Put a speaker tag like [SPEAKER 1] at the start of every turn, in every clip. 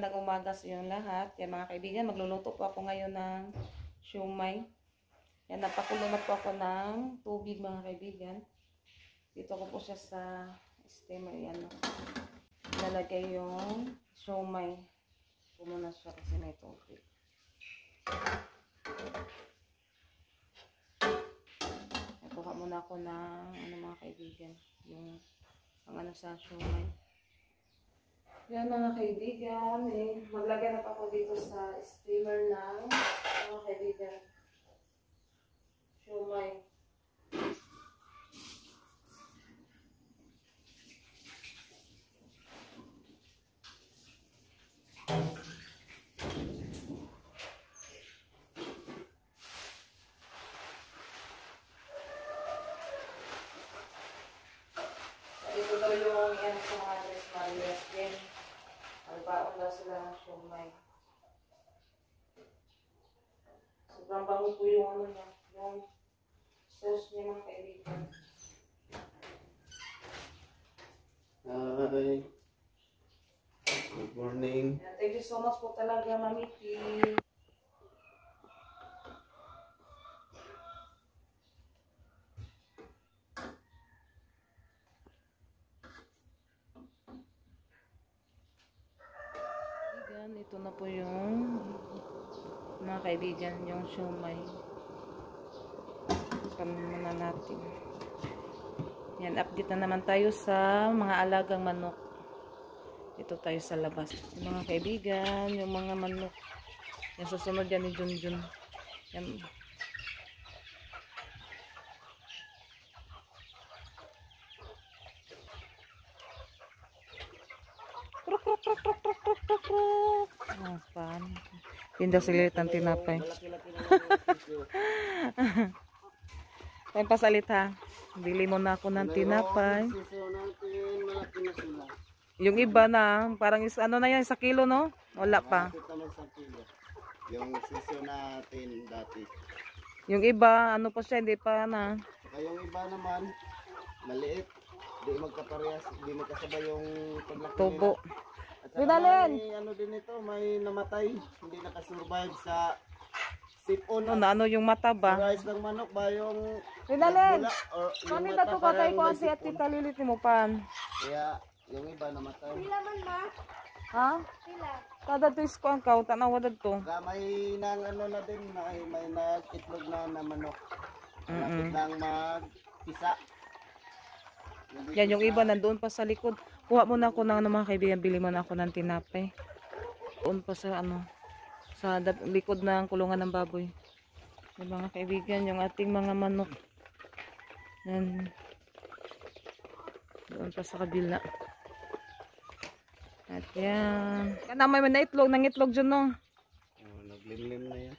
[SPEAKER 1] magandang umaga sa inyong lahat. Yan mga kaibigan, magluluto po ako ngayon ng siomai. Yan, napakulungan po ako ng tubig mga kaibigan. Dito ko po siya sa steamer. Yan, lalagay yung siomai. Pumuna siya kasi may tubig. Kuha muna ako ng mga kaibigan, yung ang sa siomai. Yan mga kaibigan, maglagay na pa ako dito sa steamer ng mga kaibigan siomai. Dito daw yung yan sa mga Tres Marias din. Albaon daw sila ng siomai. Sobrang bango po yung ano niya, yung sauce niya mga kaibigan.
[SPEAKER 2] Hi. Good morning.
[SPEAKER 1] Thank you so much po talaga, Mami P. Ito na po yung mga kaibigan, yung siomai. Pamuna natin. Yan, update na naman tayo sa mga alagang manok. Ito tayo sa labas. Yung mga kaibigan, yung mga manok. Yan, susunod yan ni Junjun. Yan. Oh, pan. Tinda silit ang tinapay. Tayo pasalit ha. Bili mo na ako ng tinapay. Yung iba na, parang ano na yan, 1 kilo no? Wala pa.
[SPEAKER 2] Yung sisyo natin dati.
[SPEAKER 1] Yung iba, ano pa siya, hindi pa na.
[SPEAKER 2] Saka yung iba naman, maliit. Hindi magkaparehas, hindi magkasabay yung paglaki
[SPEAKER 1] Tubo.
[SPEAKER 2] nila. At saka may ano din ito, may namatay. Hindi nakasurvive sa sipon.
[SPEAKER 1] Ano yung mata ba?
[SPEAKER 2] Rice ng manok ba yung
[SPEAKER 1] Rinalin!
[SPEAKER 2] yung
[SPEAKER 1] Kami
[SPEAKER 2] mata
[SPEAKER 1] dato ka
[SPEAKER 2] parang
[SPEAKER 1] kay ko
[SPEAKER 2] may
[SPEAKER 1] si at
[SPEAKER 2] sipon.
[SPEAKER 1] tita Lilit mo pan.
[SPEAKER 2] Kaya yung iba namatay.
[SPEAKER 1] Ha? Kada to is ko ang kao, tanawa to.
[SPEAKER 2] Saka may nang ano na din, may nag-itlog na manok. Malapit lang magpisa.
[SPEAKER 1] Yan, yung iba nandoon pa sa likod. Kuha mo na ako ng mga kaibigan, bili mo na ako ng tinapay. Doon pa sa sa likod ng kulungan ng baboy. Yung mga kaibigan, yung ating mga manok. Yan. Doon pa sa kabila. At yan. Yan na may itlog, nang itlog dyan no.
[SPEAKER 2] Naglimlim na yan.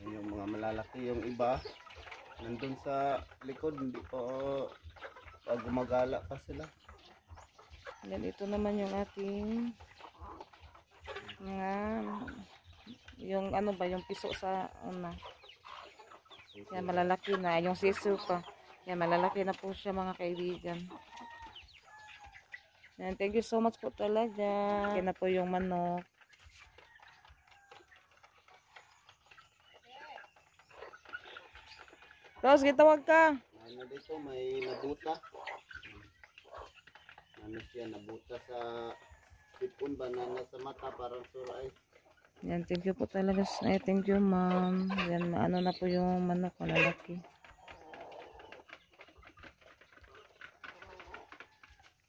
[SPEAKER 2] Yung mga malalaki, yung iba nandun sa likod, hindi pa gumagala pa sila.
[SPEAKER 1] Then ito naman yung ating mga yung ano ba, yung piso sa yan malalaki na, yung sisu pa. Yan malalaki na po siya mga kaibigan. Yan, thank you so much po talaga. Yan na po yung manok. Rose, gitawag ka.
[SPEAKER 2] Ano dito, may nabuta. Ano siya, nabuta sa sipon ba na nasa mata, parang suray.
[SPEAKER 1] Yan, thank you po talaga. Ay, thank you ma'am. Yan, ano na po yung manok, malalaki.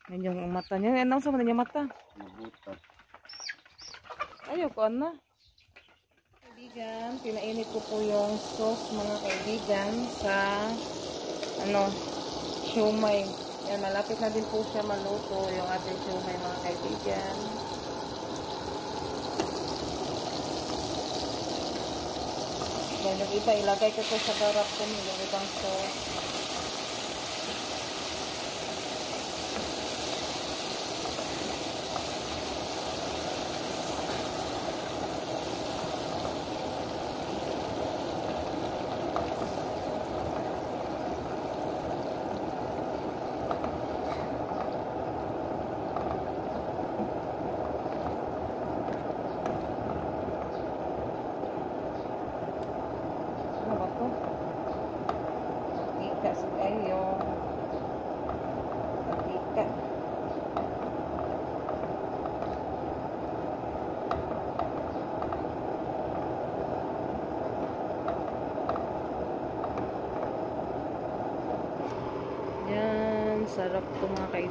[SPEAKER 1] Yan yung mata niya. Yan, sa mga yung mata.
[SPEAKER 2] Nabuta.
[SPEAKER 1] Ayoko na. Kaibigan, pinainit ko po yung sauce mga kaibigan sa siomai. Yan, malapit na din po siya maluto yung ating siomai mga kaibigan. Yan, yung iba ilagay ko po sa garap ko yung ibang sauce.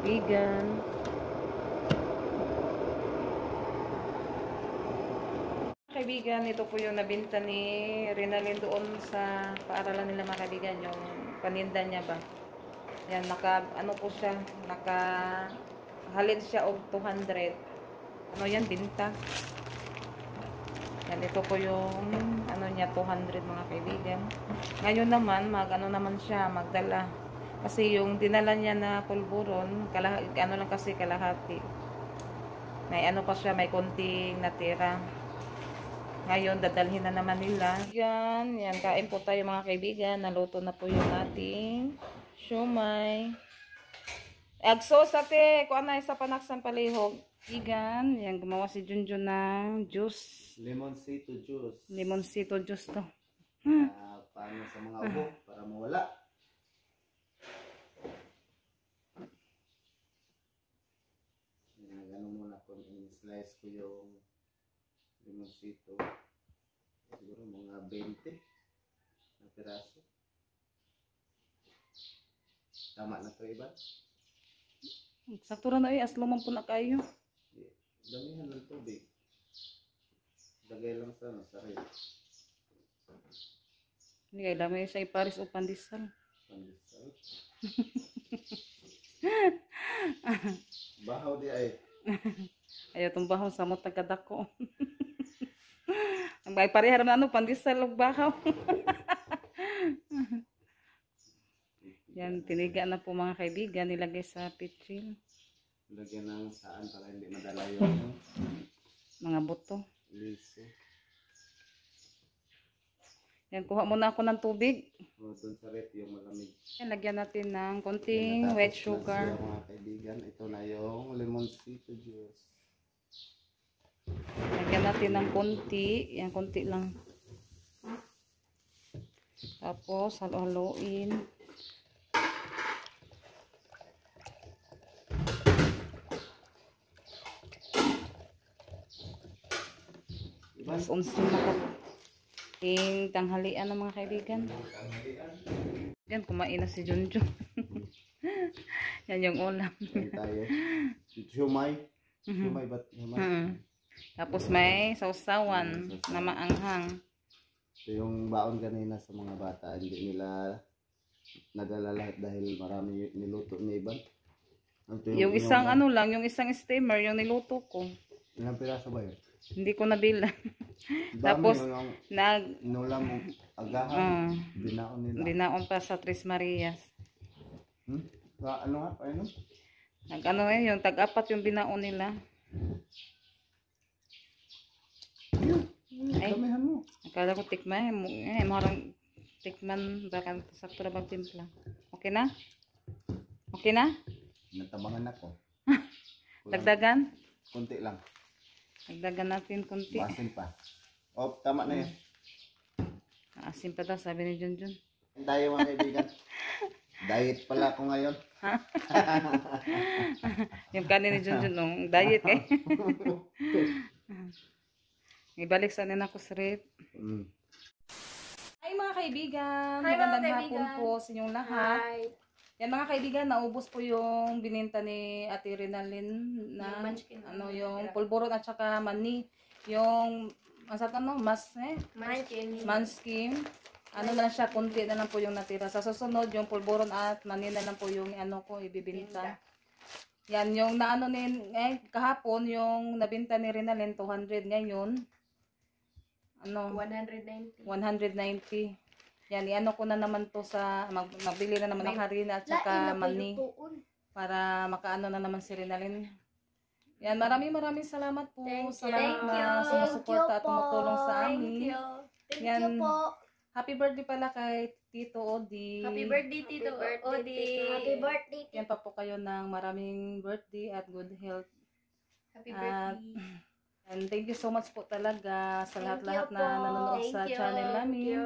[SPEAKER 1] kaibigan. Kaibigan, ito po yung nabinta ni Rinalyn doon sa paaralan nila mga kaibigan, yung paninda niya ba. Yan, ano po siya, halin siya og 200. Ano yan, binta. Yan, ito po yung ano niya, 200 mga kaibigan. Ngayon naman, naman siya, magdala. Kasi yung dinala niya na pulburon, ano lang kasi kalahati. May ano pa siya, may konting natira. Ngayon, dadalhin na naman nila. Yan, kain po tayo mga kaibigan. Naluto na po yung ating siomay. Agso sa te, kung ano sa panaksan palihog. Kaibigan, yan, gumawa si Junjun ng juice.
[SPEAKER 2] Limoncito juice.
[SPEAKER 1] Limoncito juice to.
[SPEAKER 2] Paano sa mga ubo para mawala. Ganun muna ko, in-slice ko yung limoncito. Siguro mga 20 na piraso. Tama na to iba?
[SPEAKER 1] Sakto ra na aslo man po na kayo.
[SPEAKER 2] Damihan ng tubig. Lagay lang sa rin.
[SPEAKER 1] Hindi kayo dami sa iparis o pandesal.
[SPEAKER 2] Pandesal. Bahaw di ay.
[SPEAKER 1] Ayaw itong bahaw sa mo tagadako. Ang pareha naman pandesal o bahaw. Yan, tiniga na po mga kaibigan, nilagay sa pitsil.
[SPEAKER 2] Lagyan ng saan para hindi madala yung
[SPEAKER 1] mga buto.
[SPEAKER 2] liso.
[SPEAKER 1] Yan, kuha muna ako ng tubig.
[SPEAKER 2] O, dun sa rep yung malamig.
[SPEAKER 1] Yan, lagyan natin ng konting white sugar.
[SPEAKER 2] Mga kaibigan, ito na yung limoncito juice.
[SPEAKER 1] Lagyan natin ng konti. Yan, konti lang. Tapos, halo-haloin. Mas unsin makating tanghalian ng mga kaibigan. Yan, kumain na si Junjun. Yan yung ulam.
[SPEAKER 2] Yan tayo. Siomay. Siomay ba't?
[SPEAKER 1] Tapos may sausawan na maanghang.
[SPEAKER 2] Ito yung baon kanina sa mga bata. Hindi nila nadala lahat dahil marami niluto ni Iban.
[SPEAKER 1] Yung isang ano lang, yung isang steamer, yung niluto ko.
[SPEAKER 2] Ilang piraso ba yun?
[SPEAKER 1] Hindi ko nabila. Tapos,
[SPEAKER 2] inulam mo agahan. Binaon nila.
[SPEAKER 1] Binaon pa sa Tres Marias.
[SPEAKER 2] Ano nga? Paano?
[SPEAKER 1] Ano yung tag-apat yung binaon nila. Ay,
[SPEAKER 2] damihan mo.
[SPEAKER 1] akala ko tikman. Marang tikman. Baka sakto na magtimpla. Okay na? Okay na?
[SPEAKER 2] Natabangan ako.
[SPEAKER 1] Dagdagan?
[SPEAKER 2] Kunti lang.
[SPEAKER 1] Dagdagan natin kunti.
[SPEAKER 2] Basin pa. Oh, tama na yun.
[SPEAKER 1] Asin pa daw, sabi ni Junjun.
[SPEAKER 2] Tayo mga kaibigan. Diet pala ako ngayon.
[SPEAKER 1] Yung kanin ni Junjun, nung diet eh. Ibalik sa nina ko sa rep. Hi mga kaibigan.
[SPEAKER 3] Hi, mga
[SPEAKER 1] Magandang
[SPEAKER 3] kaibigan.
[SPEAKER 1] hapon po sa inyong lahat.
[SPEAKER 3] Hi.
[SPEAKER 1] Yan mga kaibigan, naubos po yung bininta ni Ate Rinalyn na
[SPEAKER 3] Yung munchkin.
[SPEAKER 1] yung pulburon at saka mani. Yung manskin. Ano na lang siya, kunti na lang po yung natira. Sa susunod, yung pulburon at mani na lang po yung ko ibibinta. Yan, yung naano kahapon, yung nabinta ni Rinalyn, 200 ngayon.
[SPEAKER 3] 190.
[SPEAKER 1] 190. Yan, iano ko na naman to sa, magbili na naman ng harina at saka mani. Para makaano na naman si Rinalyn. Yan, maraming salamat po sa lahat na sumusuporta at tumutulong sa amin.
[SPEAKER 3] Thank
[SPEAKER 1] Yan.
[SPEAKER 3] you po.
[SPEAKER 1] Happy birthday pala kay Tito Odi.
[SPEAKER 3] Happy birthday, Tito Odi. Happy birthday.
[SPEAKER 1] Yan pa po kayo ng maraming birthday at good health.
[SPEAKER 3] Happy birthday.
[SPEAKER 1] And thank you so much po talaga sa lahat-lahat na nanonood sa channel namin.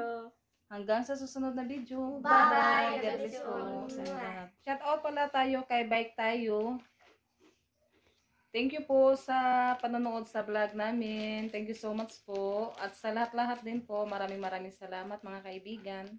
[SPEAKER 1] Hanggang sa susunod na video.
[SPEAKER 3] Bye.
[SPEAKER 1] God bless po sa inyo lahat. Shout out pala tayo kay Bike Tayo. Thank you po sa panonood sa vlog namin. Thank you so much po. At sa lahat-lahat din po, maraming salamat mga kaibigan.